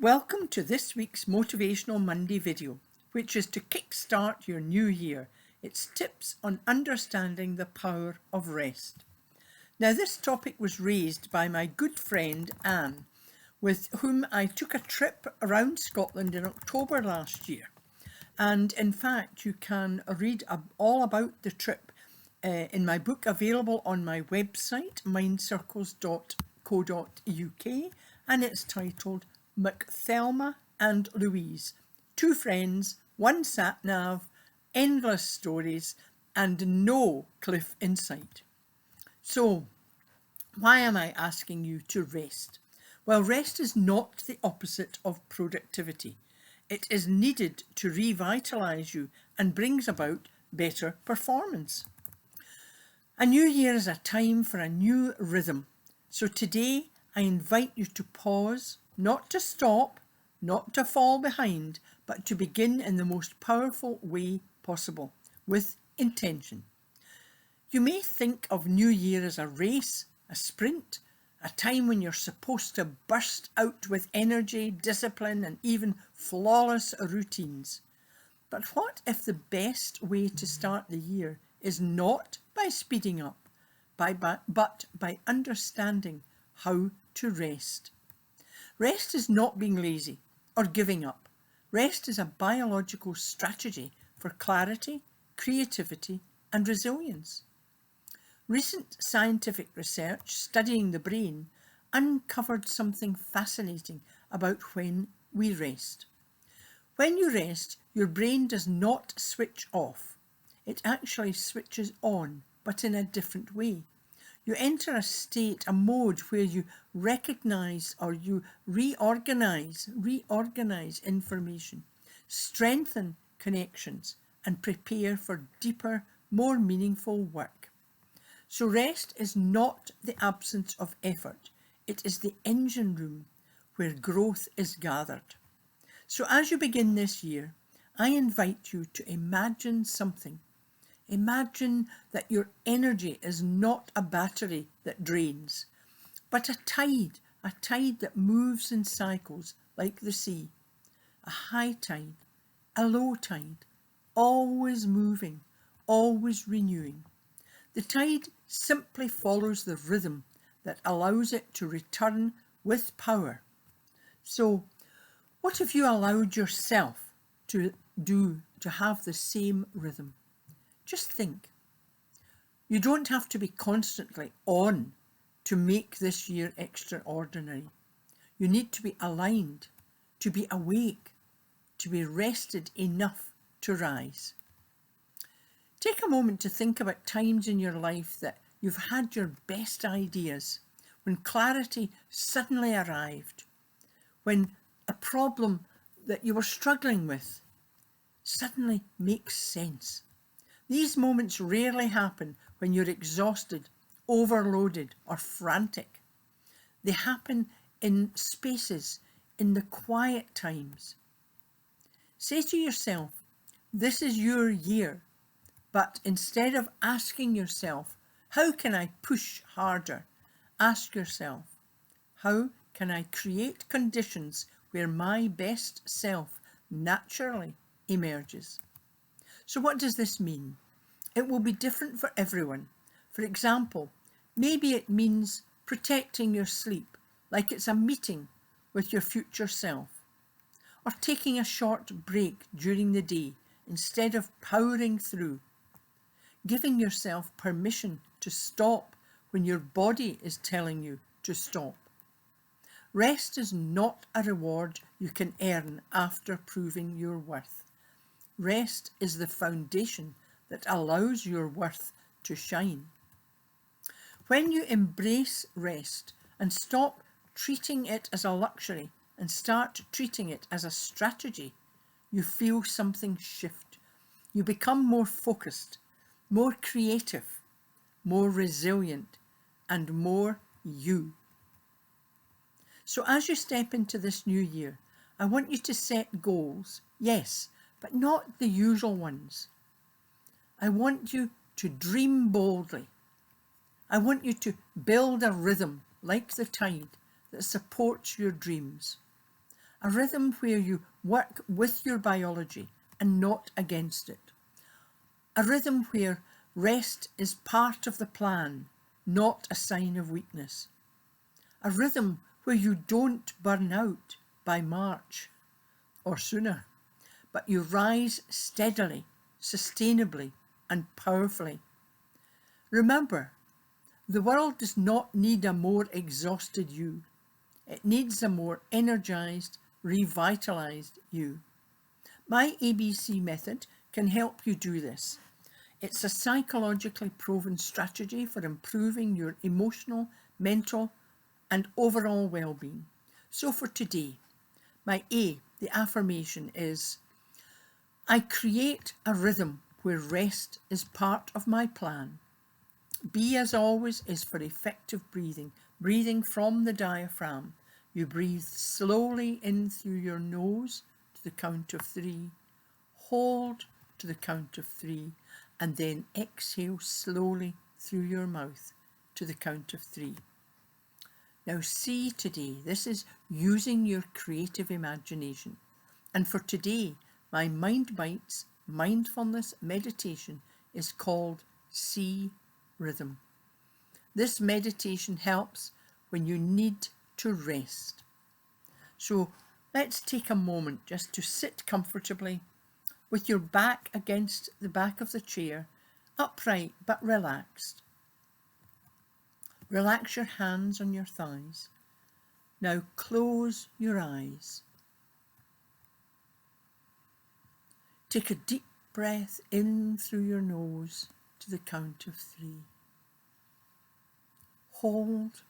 Welcome to this week's Motivational Monday video, which is to kickstart your new year. It's tips on understanding the power of rest. Now, this topic was raised by my good friend Anne, with whom I took a trip around Scotland in October last year. And in fact, you can read all about the trip in my book available on my website, mindcircles.co.uk, and it's titled McThelma and Louise, two friends, one sat-nav, endless stories, and no cliff in sight. So, why am I asking you to rest? Well, rest is not the opposite of productivity. It is needed to revitalise you and brings about better performance. A new year is a time for a new rhythm. So today I invite you to pause, not to stop, not to fall behind, but to begin in the most powerful way possible, with intention. You may think of New Year as a race, a sprint, a time when you're supposed to burst out with energy, discipline, and even flawless routines. But what if the best way to start the year is not by speeding up, but by understanding how to rest? Rest is not being lazy or giving up. Rest is a biological strategy for clarity, creativity, and resilience. Recent scientific research studying the brain uncovered something fascinating about when we rest. When you rest, your brain does not switch off. It actually switches on, but in a different way. You enter a state, a mode where you recognize or you reorganize information, strengthen connections, and prepare for deeper, more meaningful work. So rest is not the absence of effort. It is the engine room where growth is gathered. So as you begin this year, I invite you to imagine something. Imagine that your energy is not a battery that drains, but a tide that moves in cycles like the sea. A high tide, a low tide, always moving, always renewing. The tide simply follows the rhythm that allows it to return with power. So, what if you allowed yourself to have the same rhythm? Just think. You don't have to be constantly on to make this year extraordinary. You need to be aligned, to be awake, to be rested enough to rise. Take a moment to think about times in your life that you've had your best ideas, when clarity suddenly arrived, when a problem that you were struggling with suddenly makes sense. These moments rarely happen when you're exhausted, overloaded, or frantic. They happen in spaces, in the quiet times. Say to yourself, this is your year, but instead of asking yourself, how can I push harder? Ask yourself, how can I create conditions where my best self naturally emerges? So what does this mean? It will be different for everyone. For example, maybe it means protecting your sleep, like it's a meeting with your future self, or taking a short break during the day instead of powering through, giving yourself permission to stop when your body is telling you to stop. Rest is not a reward you can earn after proving your worth. Rest is the foundation that allows your worth to shine. When you embrace rest and stop treating it as a luxury and start treating it as a strategy, you feel something shift. You become more focused, more creative, more resilient, and more you. So as you step into this new year, I want you to set goals, yes, but not the usual ones. I want you to dream boldly. I want you to build a rhythm like the tide that supports your dreams. A rhythm where you work with your biology and not against it. A rhythm where rest is part of the plan, not a sign of weakness. A rhythm where you don't burn out by March or sooner, but you rise steadily, sustainably, and powerfully. Remember, the world does not need a more exhausted you. It needs a more energized, revitalized you. My ABC method can help you do this. It's a psychologically proven strategy for improving your emotional, mental, and overall well-being. So for today, my A, the affirmation is, I create a rhythm where rest is part of my plan. B, as always, is for effective breathing, breathing from the diaphragm. You breathe slowly in through your nose to the count of 3, hold to the count of 3, and then exhale slowly through your mouth to the count of 3. Now C today, this is using your creative imagination. And for today, my Mind Bites mindfulness meditation is called C Rhythm. This meditation helps when you need to rest. So let's take a moment just to sit comfortably with your back against the back of the chair, upright but relaxed. Relax your hands on your thighs. Now close your eyes. Take a deep breath in through your nose to the count of 3. Hold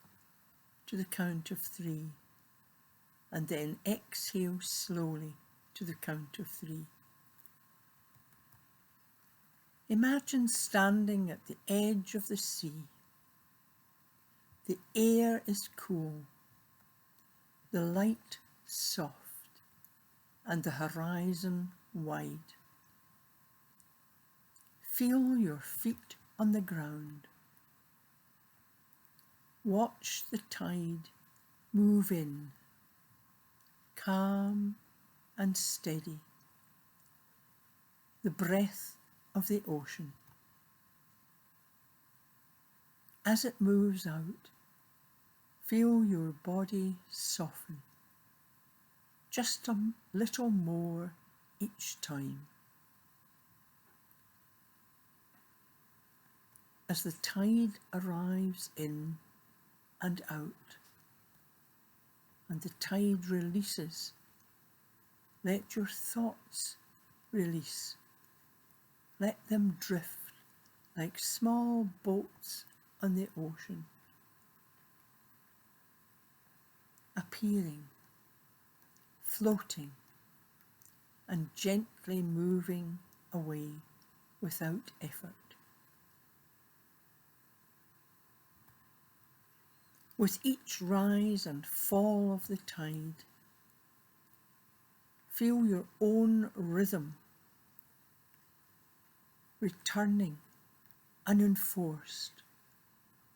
to the count of 3, and then exhale slowly to the count of 3. Imagine standing at the edge of the sea. The air is cool, the light soft, and the horizon wide. Feel your feet on the ground. Watch the tide move in, calm and steady. The breath of the ocean. As it moves out, feel your body soften, just a little more each time. As the tide arrives in and out, and the tide releases, let your thoughts release. Let them drift like small boats on the ocean, appearing, floating, and gently moving away without effort. With each rise and fall of the tide, feel your own rhythm returning, unenforced,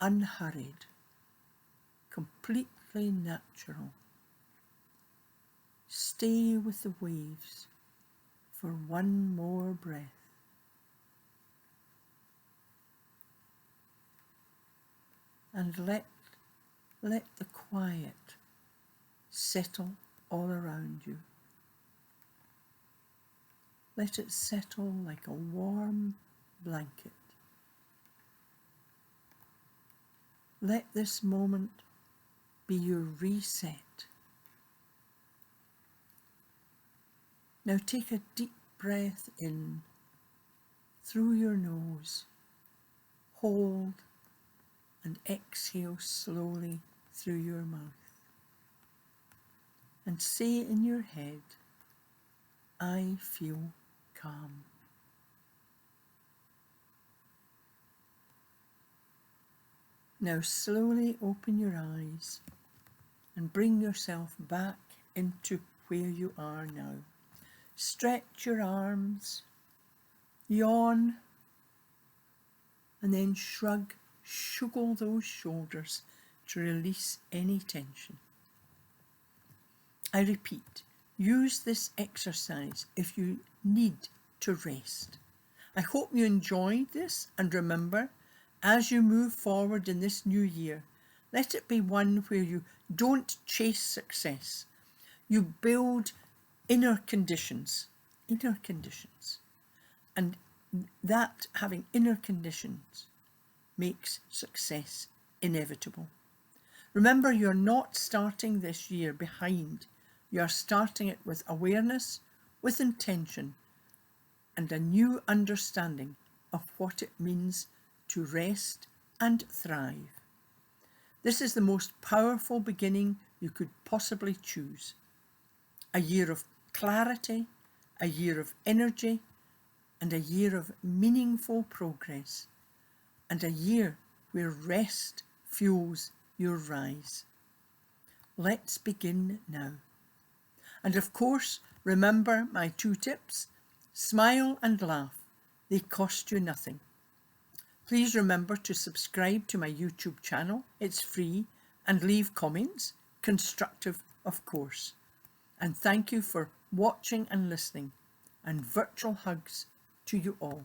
unhurried, completely natural. Stay with the waves for one more breath. And let the quiet settle all around you. Let it settle like a warm blanket. Let this moment be your reset. Now take a deep breath in through your nose. Hold and exhale slowly through your mouth. And say in your head, I feel calm. Now slowly open your eyes and bring yourself back into where you are now. Stretch your arms, yawn, and then shrug those shoulders to release any tension. I repeat, Use this exercise if you need to rest. I hope you enjoyed this, and remember, as you move forward in this new year, let it be one where you don't chase success. You build inner conditions, and that having inner conditions makes success inevitable. Remember, you're not starting this year behind. You're starting it with awareness, with intention, and a new understanding of what it means to rest and thrive. This is the most powerful beginning you could possibly choose. A year of clarity, a year of energy, and a year of meaningful progress, and a year where rest fuels your rise. Let's begin now. And of course, remember my 2 tips. Smile and laugh. They cost you nothing. Please remember to subscribe to my YouTube channel. It's free. And leave comments, constructive of course. And thank you for watching and listening. And virtual hugs to you all.